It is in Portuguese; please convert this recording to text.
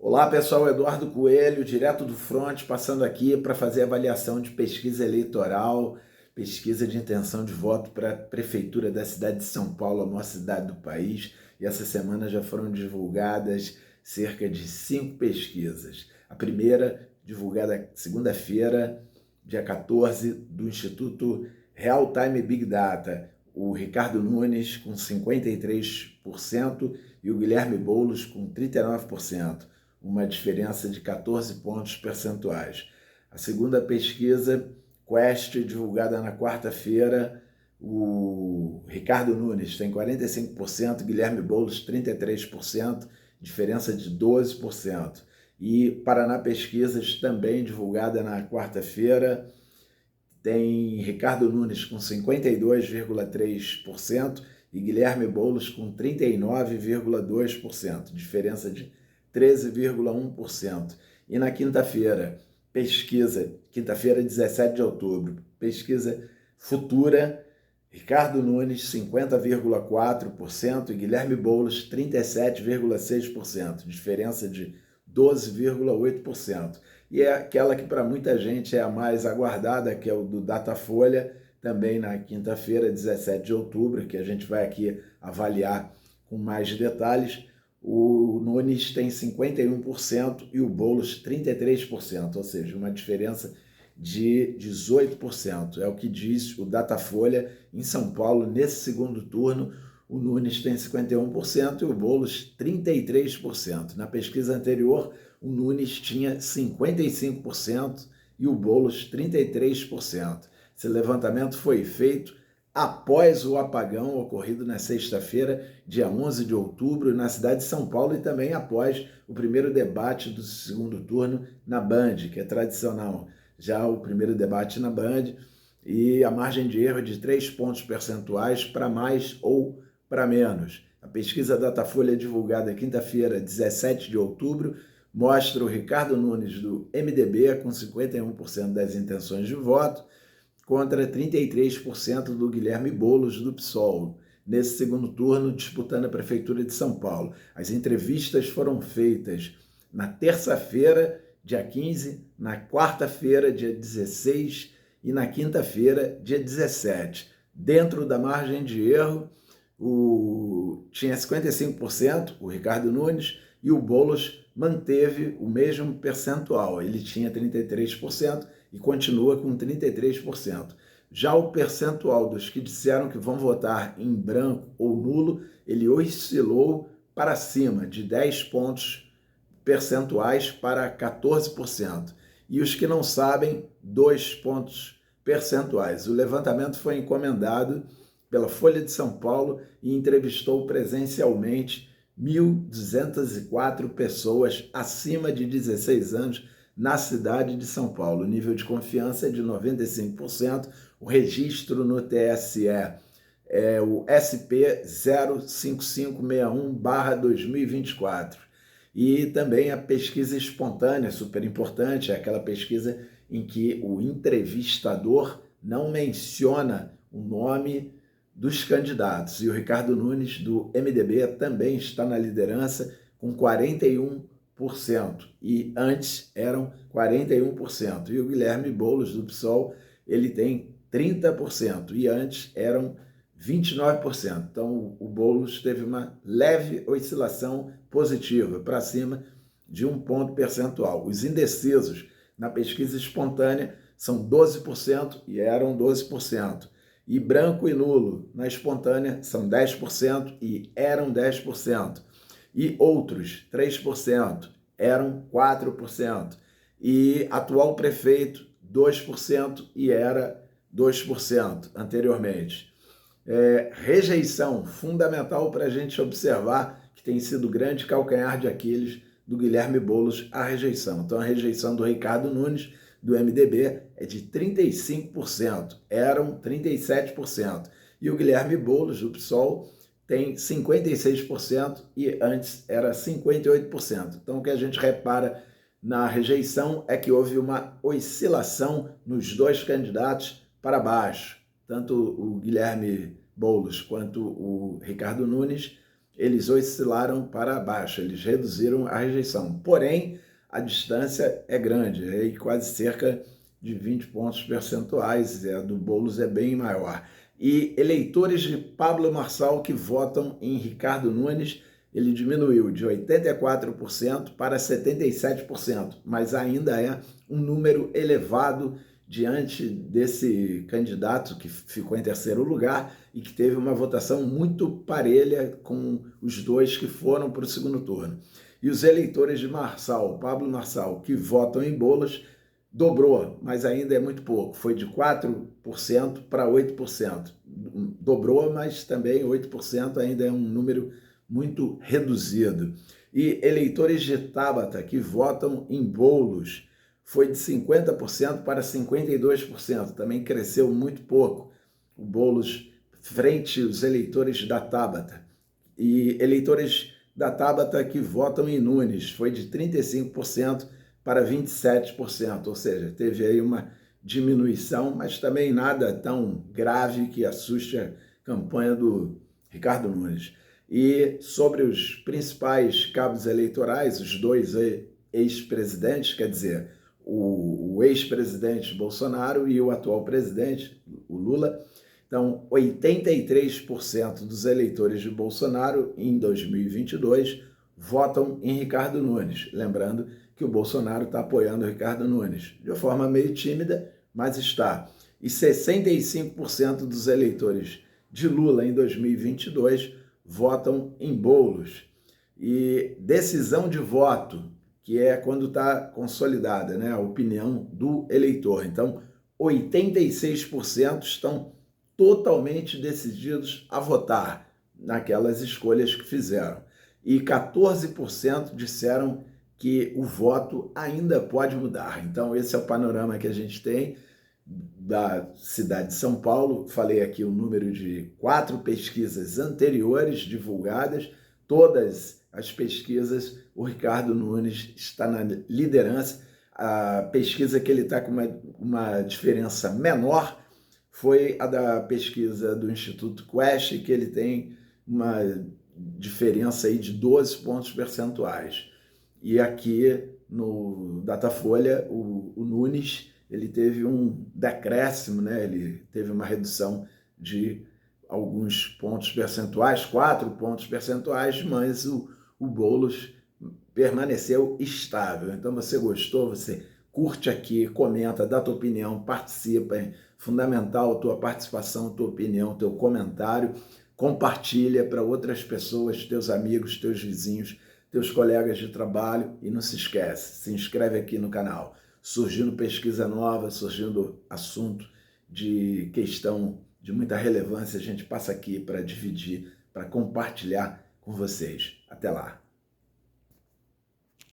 Olá pessoal, Eduardo Coelho, direto do Front, passando aqui para fazer avaliação de pesquisa eleitoral, pesquisa de intenção de voto para a Prefeitura da cidade de São Paulo, a maior cidade do país. E essa semana já foram divulgadas cerca de 5 pesquisas. A primeira, divulgada segunda-feira, dia 14, do Instituto Real Time Big Data. O Ricardo Nunes com 53% e o Guilherme Boulos com 39%. Uma diferença de 14 pontos percentuais. A segunda pesquisa, Quest, divulgada na quarta-feira, o Ricardo Nunes tem 45%, Guilherme Boulos 33%, diferença de 12%. E Paraná Pesquisas, também divulgada na quarta-feira, tem Ricardo Nunes com 52,3% e Guilherme Boulos com 39,2%, diferença de 13,1%. E na quinta-feira, pesquisa, quinta-feira, 17 de outubro, pesquisa Futura, Ricardo Nunes, 50,4% e Guilherme Boulos, 37,6%, diferença de 12,8%. E é aquela que para muita gente é a mais aguardada, que é o do Datafolha, também na quinta-feira, 17 de outubro, que a gente vai aqui avaliar com mais detalhes. O Nunes tem 51% e o Boulos 33%, ou seja, uma diferença de 18%. É o que diz o Datafolha em São Paulo. Nesse segundo turno, o Nunes tem 51% e o Boulos 33%. Na pesquisa anterior, o Nunes tinha 55% e o Boulos 33%. Esse levantamento foi feito após o apagão ocorrido na sexta-feira, dia 11 de outubro, na cidade de São Paulo, e também após o primeiro debate do segundo turno na Band, que é tradicional já o primeiro debate na Band, e a margem de erro é de 3 pontos percentuais para mais ou para menos. A pesquisa Datafolha divulgada quinta-feira, 17 de outubro, mostra o Ricardo Nunes do MDB com 51% das intenções de voto, contra 33% do Guilherme Boulos, do PSOL, nesse segundo turno, disputando a Prefeitura de São Paulo. As entrevistas foram feitas na terça-feira, dia 15, na quarta-feira, dia 16 e na quinta-feira, dia 17. Dentro da margem de erro, tinha 55%, o Ricardo Nunes, e o Boulos manteve o mesmo percentual. Ele tinha 33%, e continua com 33%. Já o percentual dos que disseram que vão votar em branco ou nulo, ele oscilou para cima, de 10 pontos percentuais para 14%. E os que não sabem, 2 pontos percentuais. O levantamento foi encomendado pela Folha de São Paulo e entrevistou presencialmente 1.204 pessoas acima de 16 anos na cidade de São Paulo. O nível de confiança é de 95%, o registro no TSE é o SP 05561/2024. E também a pesquisa espontânea, super importante, é aquela pesquisa em que o entrevistador não menciona o nome dos candidatos. E o Ricardo Nunes, do MDB, também está na liderança com 41%. E antes eram 41%. E o Guilherme Boulos, do PSOL, ele tem 30%. E antes eram 29%. Então, o Boulos teve uma leve oscilação positiva, para cima de 1 ponto percentual. Os indecisos na pesquisa espontânea são 12% e eram 12%. E branco e nulo na espontânea são 10% e eram 10%. E outros, 3%, eram 4%. E atual prefeito, 2% e era 2% anteriormente. Rejeição, fundamental para a gente observar que tem sido o grande calcanhar de Aquiles do Guilherme Boulos, a rejeição. Então, a rejeição do Ricardo Nunes, do MDB, é de 35%, eram 37%. E o Guilherme Boulos, do PSOL, tem 56% e antes era 58%. Então, o que a gente repara na rejeição é que houve uma oscilação nos dois candidatos para baixo. Tanto o Guilherme Boulos quanto o Ricardo Nunes eles oscilaram para baixo, eles reduziram a rejeição. Porém, a distância é grande, é quase cerca de 20 pontos percentuais, a do Boulos é bem maior. E eleitores de Pablo Marçal que votam em Ricardo Nunes, ele diminuiu de 84% para 77%, mas ainda é um número elevado diante desse candidato que ficou em terceiro lugar e que teve uma votação muito parelha com os dois que foram para o segundo turno. E os eleitores de Marçal, Pablo Marçal, que votam em Boulos, dobrou, mas ainda é muito pouco. Foi de 4% para 8%. Dobrou, mas também 8% ainda é um número muito reduzido. E eleitores de Tabata que votam em Boulos foi de 50% para 52%. Também cresceu muito pouco. O Boulos frente aos eleitores da Tabata. E eleitores da Tabata que votam em Nunes foi de 35% para 27%, ou seja, teve aí uma diminuição, mas também nada tão grave que assuste a campanha do Ricardo Nunes. E sobre os principais cabos eleitorais, os dois ex-presidentes, quer dizer, o ex-presidente Bolsonaro e o atual presidente, o Lula. Então, 83% dos eleitores de Bolsonaro em 2022 votam em Ricardo Nunes. Lembrando que o Bolsonaro está apoiando o Ricardo Nunes, de forma meio tímida, mas está. E 65% dos eleitores de Lula em 2022 votam em Boulos. E decisão de voto, que é quando está consolidada, né, a opinião do eleitor. Então, 86% estão totalmente decididos a votar naquelas escolhas que fizeram. E 14% disseram que o voto ainda pode mudar. Então, esse é o panorama que a gente tem da cidade de São Paulo. Falei aqui o número de 4 pesquisas anteriores divulgadas, todas as pesquisas, o Ricardo Nunes está na liderança. A pesquisa que ele está com uma diferença menor foi a da pesquisa do Instituto Quest, que ele tem uma diferença aí de 12 pontos percentuais. E aqui no Datafolha, o Nunes, ele teve um decréscimo, né? Ele teve uma redução de alguns pontos percentuais, 4 pontos percentuais, mas o Boulos permaneceu estável. Então, você gostou, você curte aqui, comenta, dá tua opinião, participa, é fundamental a tua participação, a tua opinião, teu comentário, compartilha para outras pessoas, teus amigos, teus vizinhos, teus colegas de trabalho e não se esquece, se inscreve aqui no canal. Surgindo pesquisa nova, surgindo assunto de questão de muita relevância, a gente passa aqui para dividir, para compartilhar com vocês. Até lá!